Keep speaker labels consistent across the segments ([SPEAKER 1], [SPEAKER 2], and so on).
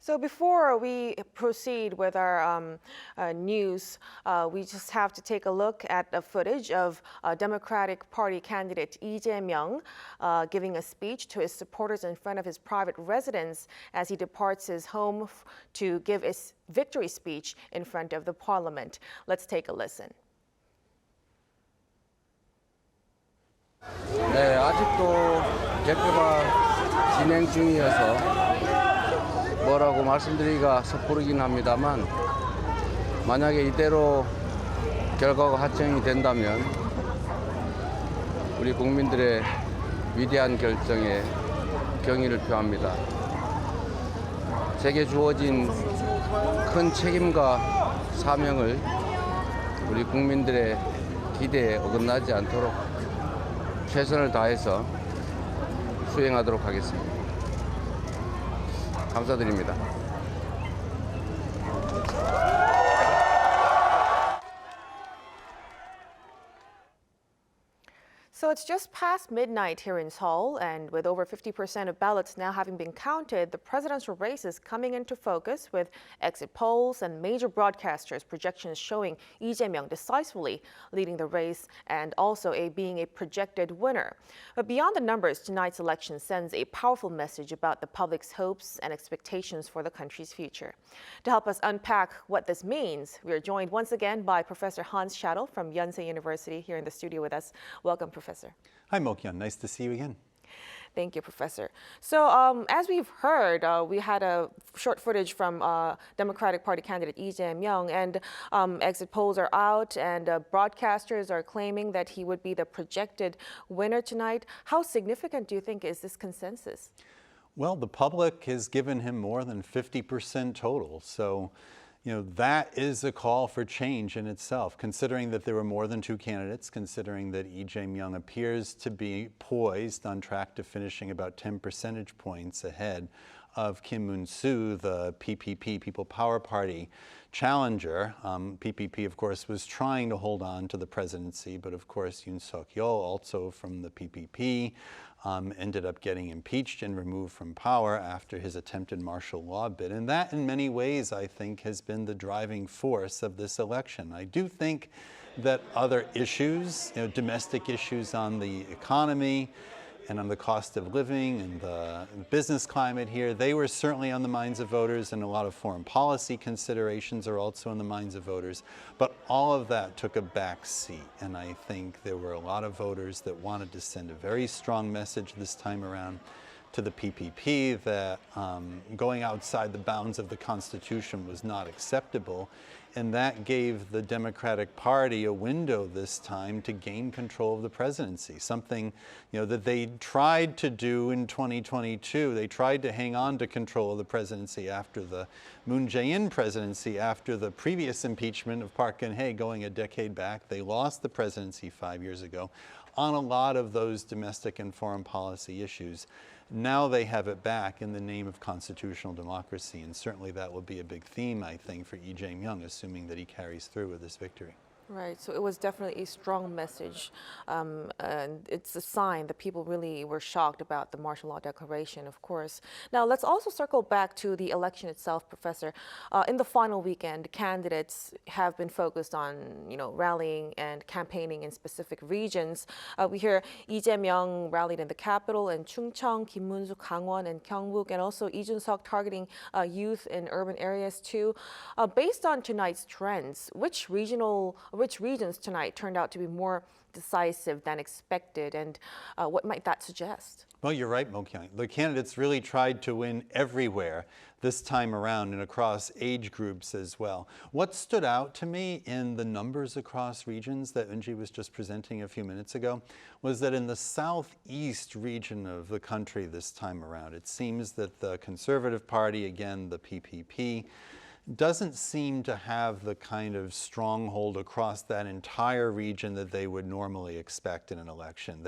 [SPEAKER 1] So before we proceed with our news, we just have to take a look at the footage of Democratic Party candidate Lee Jae-myung giving a speech to his supporters in front of his private residence as he departs his home to give his victory speech in front of the parliament. Let's take a listen.
[SPEAKER 2] 네, 아직도 개표가 진행 중이어서 뭐라고 말씀드리기가 섣부르긴 합니다만 만약에 이대로 결과가 확정이 된다면 우리 국민들의 위대한 결정에 경의를 표합니다. 제게 주어진 큰 책임과 사명을 우리 국민들의 기대에 어긋나지 않도록 최선을 다해서 수행하도록 하겠습니다. 감사드립니다.
[SPEAKER 1] So it's just past midnight here in Seoul, and with over 50% of ballots now having been counted, the presidential race is coming into focus with exit polls and major broadcasters' projections showing Lee Jae-myung decisively leading the race and also being a projected winner. But beyond the numbers, tonight's election sends a powerful message about the public's hopes and expectations for the country's future. To help us unpack what this means, we are joined once again by Professor Hans Schattle from Yonsei University here in the studio with us. Welcome, Professor.
[SPEAKER 3] Hi, Mokyeon. Nice to see you again.
[SPEAKER 1] Thank you, Professor. So as we've heard, we had a short footage from Democratic Party candidate Lee Jae-myung, and exit polls are out, and broadcasters are claiming that he would be the projected winner tonight. How significant do you think is this consensus?
[SPEAKER 3] Well, the public has given him more than 50% total, so that is a call for change in itself, considering that there were more than two candidates, considering that Lee Jae-myung appears to be poised on track to finishing about 10 percentage points ahead of Moon-soo, the PPP, People Power Party challenger. PPP, of course, was trying to hold on to the presidency, but of course Yun-seok, also from the PPP, ended up getting impeached and removed from power after his attempted martial law bid. And that, in many ways, I think, has been the driving force of this election. I do think that other issues, domestic issues on the economy and on the cost of living and the business climate here, they were certainly on the minds of voters, and a lot of foreign policy considerations are also on the minds of voters. But all of that took a back seat, and I think there were a lot of voters that wanted to send a very strong message this time around to the PPP that going outside the bounds of the Constitution was not acceptable. And that gave the Democratic Party a window this time to gain control of the presidency, something that they tried to do in 2022. They tried to hang on to control of the presidency after the Moon-jae-in presidency, after the previous impeachment of Park Geun-hye going a decade back. They lost the presidency 5 years ago on a lot of those domestic and foreign policy issues. Now they have it back in the name of constitutional democracy, and certainly that will be a big theme, I think, for Lee Jae-myung, assuming that he carries through with this victory.
[SPEAKER 1] Right, so it was definitely a strong message, and it's a sign that people really were shocked about the martial law declaration, of course. Now, let's also circle back to the election itself, Professor. In the final weekend, candidates have been focused on, rallying and campaigning in specific regions. We hear Lee Jae-myung rallied in the capital, and Chungcheong, Moon-soo, Gangwon and Gyeongbuk, and also Lee Jun-seok targeting youth in urban areas too. Based on tonight's trends, which regions tonight turned out to be more decisive than expected, and what might that suggest?
[SPEAKER 3] Well, you're right, Mokyeon. The candidates really tried to win everywhere this time around and across age groups as well. What stood out to me in the numbers across regions that Eunji was just presenting a few minutes ago was that in the southeast region of the country this time around, it seems that the Conservative Party, again, the PPP, doesn't seem to have the kind of stronghold across that entire region that they would normally expect in an election.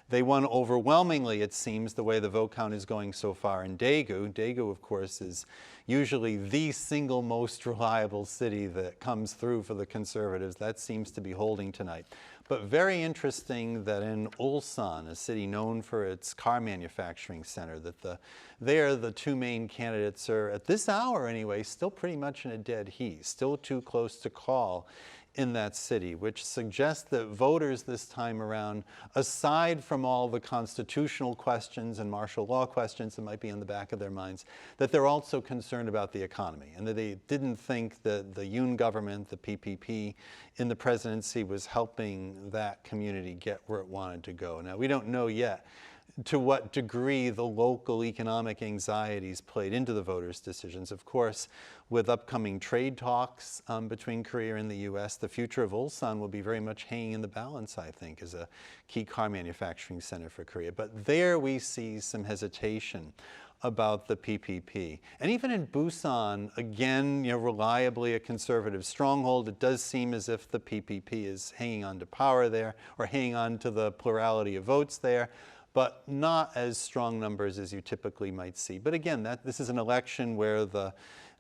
[SPEAKER 3] They won overwhelmingly, it seems, the way the vote count is going so far in Daegu. Daegu, of course, is usually the single most reliable city that comes through for the Conservatives. That seems to be holding tonight. But very interesting that in Ulsan, a city known for its car manufacturing center, that there the two main candidates are, at this hour anyway, still pretty much in a dead heat, still too close to call in that city, which suggests that voters this time around, aside from all the constitutional questions and martial law questions that might be in the back of their minds, that they're also concerned about the economy, and that they didn't think that the Yoon government, the PPP, in the presidency was helping that community get where it wanted to go. Now, we don't know yet to what degree the local economic anxieties played into the voters' decisions. Of course, with upcoming trade talks between Korea and the US, the future of Ulsan will be very much hanging in the balance, I think, as a key car manufacturing center for Korea. But there we see some hesitation about the PPP. And even in Busan, again, reliably a conservative stronghold, it does seem as if the PPP is hanging on to power there, or hanging on to the plurality of votes there, but not as strong numbers as you typically might see. But again, this is an election where the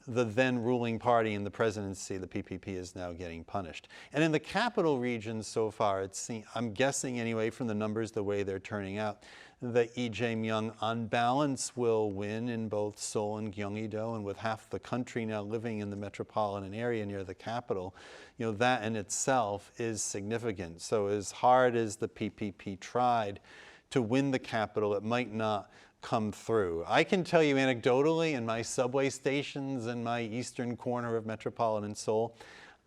[SPEAKER 3] then ruling party in the presidency, the PPP, is now getting punished. And in the capital region so far, I'm guessing anyway from the numbers, the way they're turning out, that Lee Jae-myung on balance will win in both Seoul and Gyeonggi-do, and with half the country now living in the metropolitan area near the capital, that in itself is significant. So as hard as the PPP tried to win the capital, it might not come through. I can tell you anecdotally, in my subway stations in my eastern corner of metropolitan Seoul,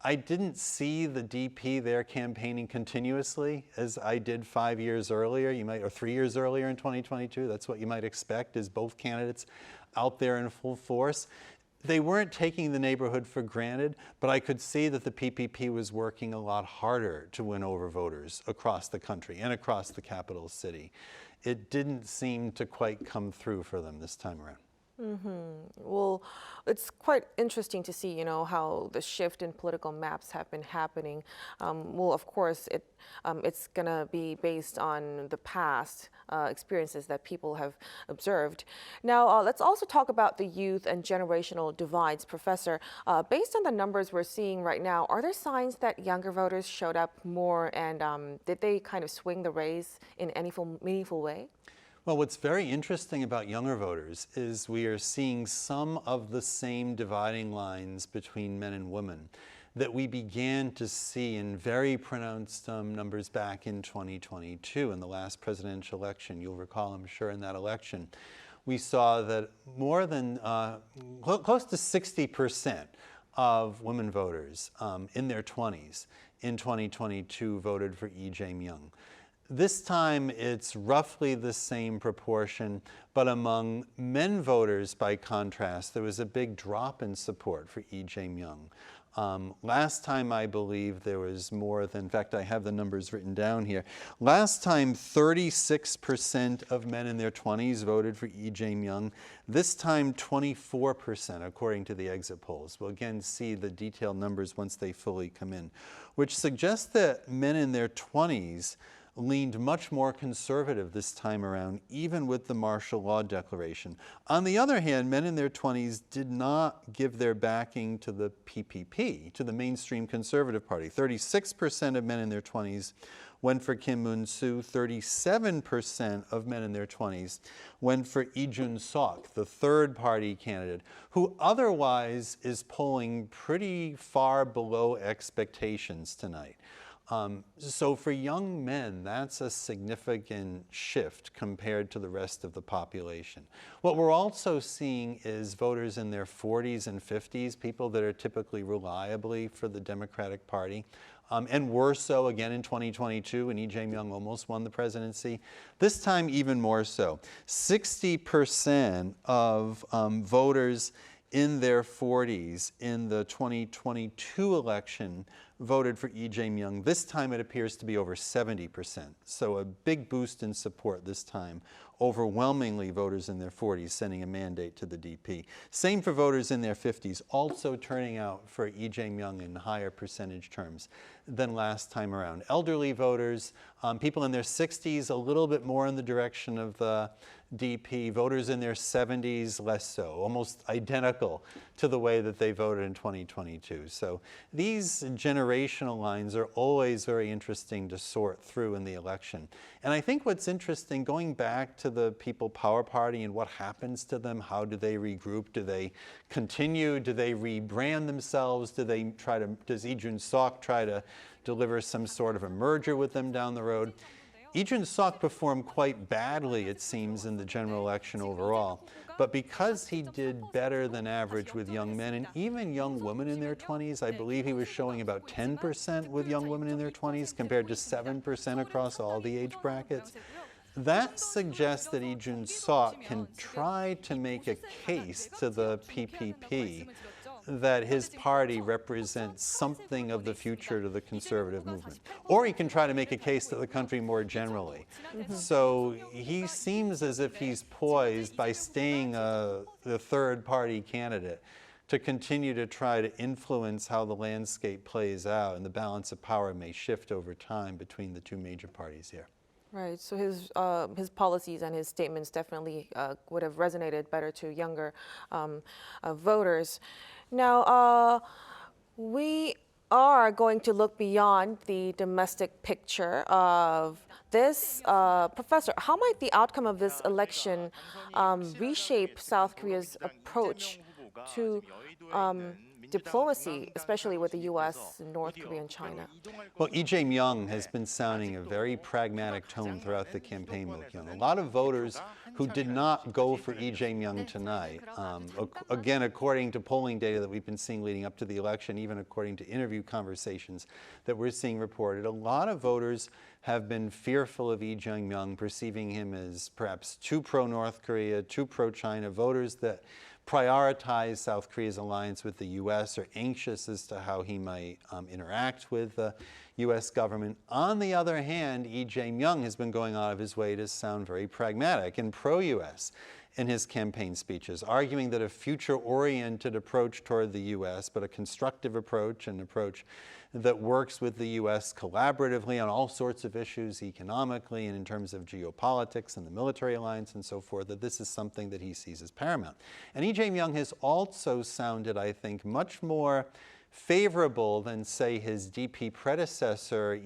[SPEAKER 3] I didn't see the DP there campaigning continuously as I did 5 years earlier, or 3 years earlier in 2022. That's what you might expect, is both candidates out there in full force. They weren't taking the neighborhood for granted, but I could see that the PPP was working a lot harder to win over voters across the country and across the capital city. It didn't seem to quite come through for them this time around.
[SPEAKER 1] Well, it's quite interesting to see, how the shift in political maps have been happening. Well, of course, it's going to be based on the past experiences that people have observed. Now, let's also talk about the youth and generational divides. Professor, based on the numbers we're seeing right now, are there signs that younger voters showed up more, and did they kind of swing the race in any meaningful way?
[SPEAKER 3] Well, what's very interesting about younger voters is we are seeing some of the same dividing lines between men and women that we began to see in very pronounced numbers back in 2022 in the last presidential election. You'll recall, I'm sure, in that election, we saw that more than close to 60% of women voters in their 20s in 2022 voted for Lee Jae-myung. This time, it's roughly the same proportion, but among men voters, by contrast, there was a big drop in support for Lee Jae-myung. Last time, I believe there was more than, in fact, I have the numbers written down here. Last time, 36% of men in their 20s voted for Lee Jae-myung. This time, 24%, according to the exit polls. We'll again see the detailed numbers once they fully come in, which suggests that men in their 20s leaned much more conservative this time around, even with the martial law declaration. On the other hand, men in their 20s did not give their backing to the PPP, to the mainstream conservative party. 36% of men in their 20s went for Kim Moon-soo. 37% of men in their 20s went for Lee Jun-seok, the third party candidate, who otherwise is polling pretty far below expectations tonight. So for young men, that's a significant shift compared to the rest of the population. What we're also seeing is voters in their 40s and 50s, people that are typically reliably for the Democratic Party, and were so again in 2022 when Lee Jae-myung almost won the presidency. This time even more so. 60% of voters in their 40s in the 2022 election voted for Lee Jae-myung. This time it appears to be over 70%. So a big boost in support this time. Overwhelmingly voters in their 40s sending a mandate to the DP. Same for voters in their 50s, also turning out for Lee Jae-myung in higher percentage terms than last time around. Elderly voters, people in their 60s, a little bit more in the direction of the DP. Voters in their 70s, less so, almost identical to the way that they voted in 2022. So these generations generational lines are always very interesting to sort through in the election. And I think what's interesting, going back to the People Power Party and what happens to them, how do they regroup? Do they continue? Do they rebrand themselves? Does Lee Jun-seok try to deliver some sort of a merger with them down the road? Lee Jun-seok performed quite badly, it seems, in the general election overall. But because he did better than average with young men and even young women in their 20s, I believe he was showing about 10% with young women in their 20s compared to 7% across all the age brackets. That suggests that Lee Jun-seok can try to make a case to the PPP that his party represents something of the future to the conservative movement. Or he can try to make a case to the country more generally. So he seems as if he's poised, by staying the third party candidate, to continue to try to influence how the landscape plays out and the balance of power may shift over time between the two major parties here.
[SPEAKER 1] Right. So his policies and his statements definitely would have resonated better to younger voters. Now, we are going to look beyond the domestic picture of this. Professor, how might the outcome of this election reshape South Korea's approach to diplomacy, especially with the U.S., North Korea, and China?
[SPEAKER 3] Well, Lee Jae-myung has been sounding a very pragmatic tone throughout the campaign with A lot of voters who did not go for Lee Jae-myung tonight, again, according to polling data that we've been seeing leading up to the election, even according to interview conversations that we're seeing reported, a lot of voters have been fearful of Lee Jae-myung, perceiving him as perhaps too pro-North Korea, too pro-China. Voters that prioritize South Korea's alliance with the U.S. are anxious as to how he might interact with the U.S. government. On the other hand, Lee Jae-myung has been going out of his way to sound very pragmatic and pro-U.S. in his campaign speeches, arguing that a future-oriented approach toward the U.S., but a constructive approach, an approach that works with the U.S. collaboratively on all sorts of issues, economically and in terms of geopolitics and the military alliance and so forth, that this is something that he sees as paramount. And Lee Jae-myung has also sounded, I think, much more favorable than, say, his DP predecessor,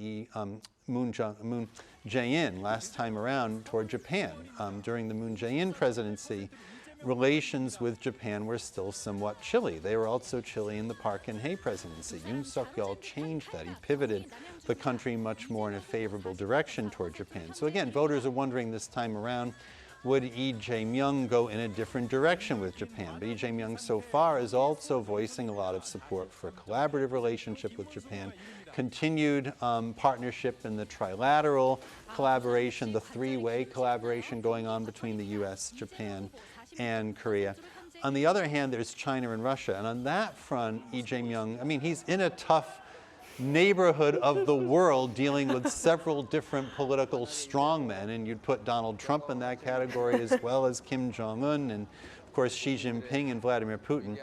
[SPEAKER 3] Moon Jae-in, last time around toward Japan. During the Moon Jae-in presidency, relations with Japan were still somewhat chilly. They were also chilly in the Park Geun-hye presidency. Yoon Suk-yeol changed that. He pivoted the country much more in a favorable direction toward Japan. So again, voters are wondering this time around, would Lee Jae-myung go in a different direction with Japan? But Lee Jae-myung so far is also voicing a lot of support for a collaborative relationship with Japan, continued partnership in the trilateral collaboration, the three-way collaboration going on between the U.S., Japan, and Korea. On the other hand, there's China and Russia. And on that front, Lee Jae-myung, I mean, he's in a tough neighborhood of the world dealing with several different political strongmen, and you'd put Donald Trump in that category as well as Kim Jong-un and, of course, Xi Jinping and Vladimir Putin.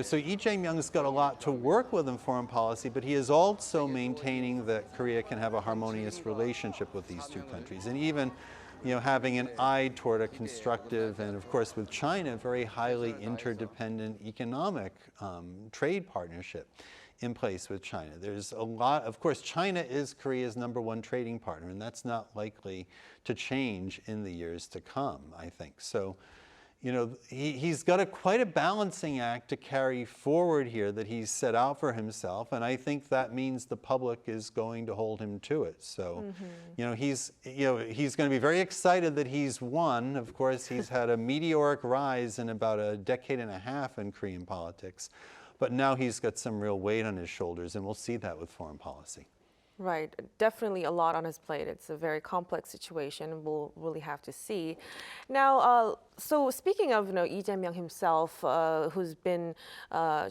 [SPEAKER 3] So Lee Jae-myung's got a lot to work with in foreign policy, but he is also maintaining that Korea can have a harmonious relationship with these two countries, and even having an eye toward a constructive and, of course, with China, very highly interdependent economic trade partnership in place with China. There's a lot, of course, China is Korea's #1 trading partner, and that's not likely to change in the years to come, I think. So, he's got quite a balancing act to carry forward here that he's set out for himself, and I think that means the public is going to hold him to it. So, he's going to be very excited that he's won. Of course, he's had a meteoric rise in about a decade and a half in Korean politics, but now he's got some real weight on his shoulders, and we'll see that with foreign policy.
[SPEAKER 1] Right, definitely a lot on his plate. It's a very complex situation. We'll really have to see. Now, so speaking of Lee Jae-myung himself, who's been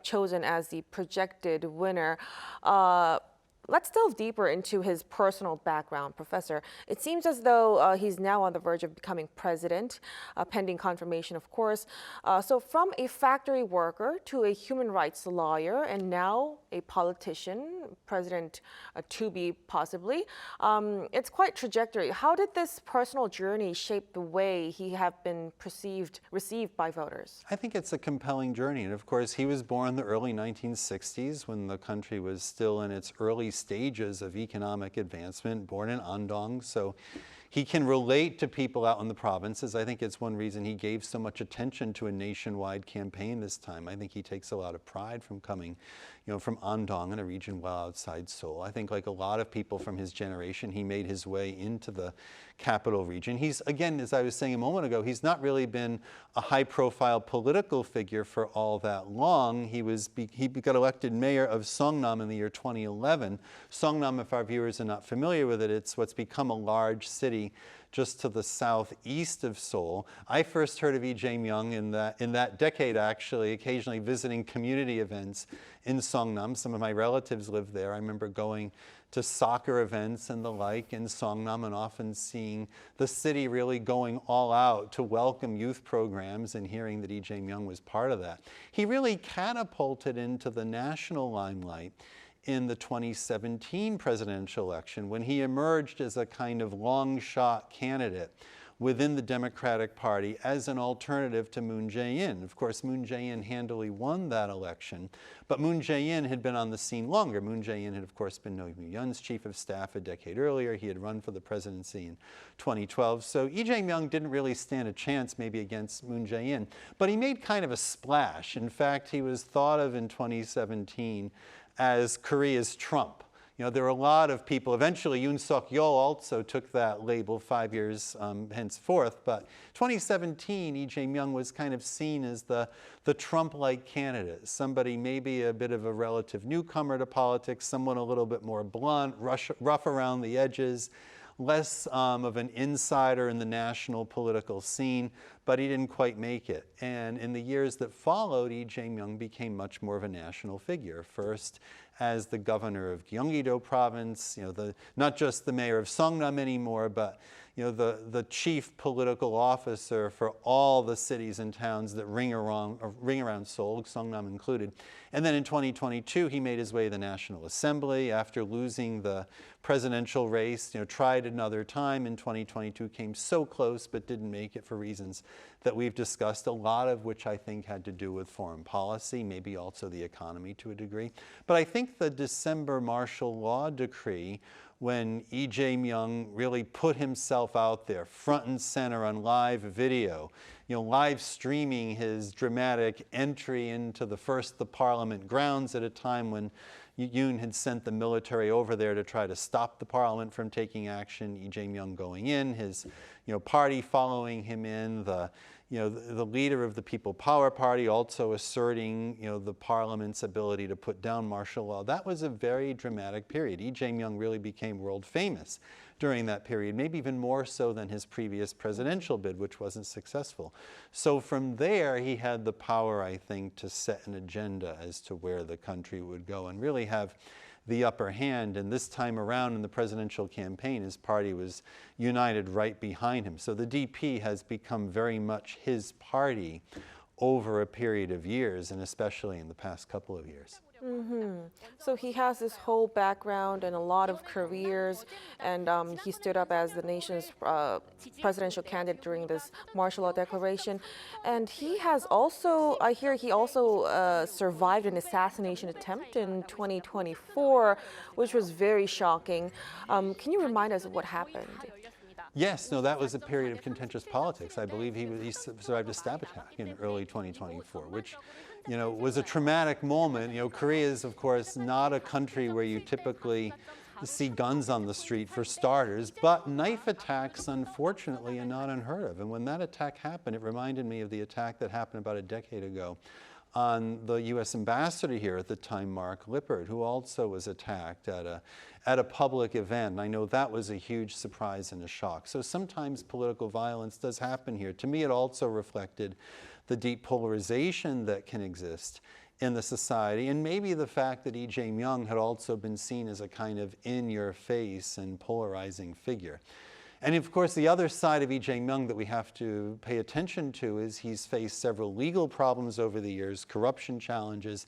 [SPEAKER 1] chosen as the projected winner, Let's delve deeper into his personal background, Professor. It seems as though he's now on the verge of becoming president, pending confirmation, of course. So from a factory worker to a human rights lawyer and now a politician, president to be possibly, it's quite trajectory. How did this personal journey shape the way he have been received by voters?
[SPEAKER 3] I think it's a compelling journey. And of course, he was born in the early 1960s when the country was still in its early stages of economic advancement, born in Andong. So he can relate to people out in the provinces. I think it's one reason he gave so much attention to a nationwide campaign this time. I think he takes a lot of pride from coming, from Andong, in a region well outside Seoul. I think like a lot of people from his generation, he made his way into the capital region. He's, again, as I was saying a moment ago, he's not really been a high-profile political figure for all that long. He got elected mayor of Seongnam in the year 2011. Seongnam, if our viewers are not familiar with it, it's what's become a large city just to the southeast of Seoul. I first heard of Lee Jae-myung in that decade, actually, occasionally visiting community events in Seongnam. Some of my relatives lived there. I remember going to soccer events and the like in Seongnam and often seeing the city really going all out to welcome youth programs and hearing that Lee Jae-myung was part of that. He really catapulted into the national limelight in the 2017 presidential election when he emerged as a kind of long shot candidate within the Democratic Party as an alternative to Moon Jae-in. Of course, Moon Jae-in handily won that election, but Moon Jae-in had been on the scene longer. Moon Jae-in had, of course, been Roh Moo-hyun's chief of staff a decade earlier. He had run for the presidency in 2012. So Lee Jae-myung didn't really stand a chance maybe against Moon Jae-in, but he made kind of a splash. In fact, he was thought of in 2017 as Korea's Trump. There were a lot of people. Eventually, Yoon Suk-yeol also took that label 5 years henceforth. But 2017, Lee Jae-myung was kind of seen as the Trump-like candidate, somebody maybe a bit of a relative newcomer to politics, someone a little bit more blunt, rough around the edges, less of an insider in the national political scene, but he didn't quite make it. And in the years that followed, Lee Jae-myung became much more of a national figure. First, as the governor of Gyeonggi-do province, not just the mayor of Seongnam anymore, but the chief political officer for all the cities and towns that ring around Seoul, Seongnam included. And then in 2022, he made his way to the National Assembly after losing the presidential race. Tried another time in 2022, came so close but didn't make it for reasons that we've discussed, a lot of which I think had to do with foreign policy, maybe also the economy to a degree. But I think the December martial law decree, when Lee Jae-myung really put himself out there front and center on live video, live streaming his dramatic entry into the parliament grounds at a time when Yoon had sent the military over there to try to stop the parliament from taking action. Lee Jae-myung going in, his party following him in, the leader of the People Power Party also asserting the parliament's ability to put down martial law. That was a very dramatic period. Lee Jae-myung really became world famous during that period, maybe even more so than his previous presidential bid, which wasn't successful. So from there, he had the power, I think, to set an agenda as to where the country would go and really have the upper hand. And this time around in the presidential campaign, his party was united right behind him. So the DP has become very much his party over a period of years, and especially in the past couple of years.
[SPEAKER 1] So he has this whole background and a lot of careers, and he stood up as the nation's presidential candidate during this martial law declaration. And he has also, I hear he also survived an assassination attempt in 2024, which was very shocking. Can you remind us of what happened?
[SPEAKER 3] Yes, no, that was a period of contentious politics. I believe he survived a stab attack in early 2024, which was a traumatic moment. Korea is, of course, not a country where you typically see guns on the street for starters, but knife attacks, unfortunately, are not unheard of. And when that attack happened, it reminded me of the attack that happened about a decade ago on the U.S. ambassador here at the time, Mark Lippert, who also was attacked at a public event. And I know that was a huge surprise and a shock. So sometimes political violence does happen here. To me, it also reflected the deep polarization that can exist in the society, and maybe the fact that Lee Jae-myung had also been seen as a kind of in-your-face and polarizing figure. And of course, the other side of Lee Jae-myung that we have to pay attention to is he's faced several legal problems over the years, corruption challenges.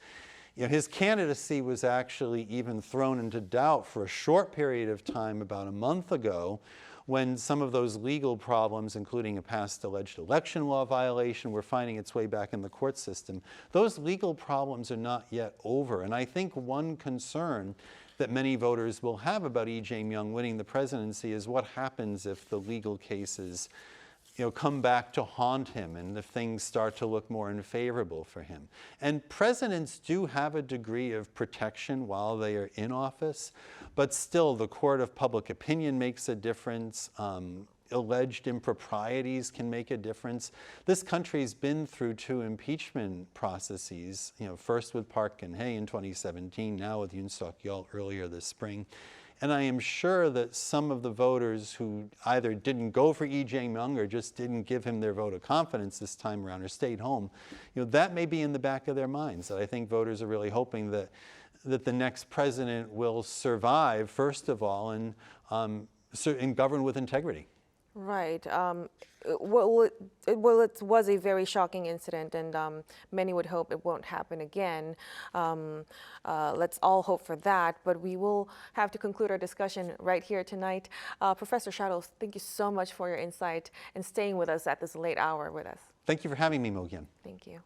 [SPEAKER 3] His candidacy was actually even thrown into doubt for a short period of time about a month ago, when some of those legal problems, including a past alleged election law violation, were finding its way back in the court system. Those legal problems are not yet over. And I think one concern that many voters will have about Lee Jae-myung winning the presidency is what happens if the legal cases come back to haunt him and if things start to look more unfavorable for him. And presidents do have a degree of protection while they are in office, but still the court of public opinion makes a difference. Alleged improprieties can make a difference. This country's been through 2 impeachment processes, first with Park Geun-hye in 2017, now with Yoon earlier this spring. And I am sure that some of the voters who either didn't go for Lee Jae-myung or just didn't give him their vote of confidence this time around or stayed home, that may be in the back of their minds. That I think voters are really hoping that the next president will survive, first of all, and govern with integrity.
[SPEAKER 1] Right. Well, it was a very shocking incident, and many would hope it won't happen again. Let's all hope for that, but we will have to conclude our discussion right here tonight. Professor Schattle, thank you so much for your insight and staying with us at this late hour with us.
[SPEAKER 3] Thank you for having me, Mo-kyun.
[SPEAKER 1] Thank you.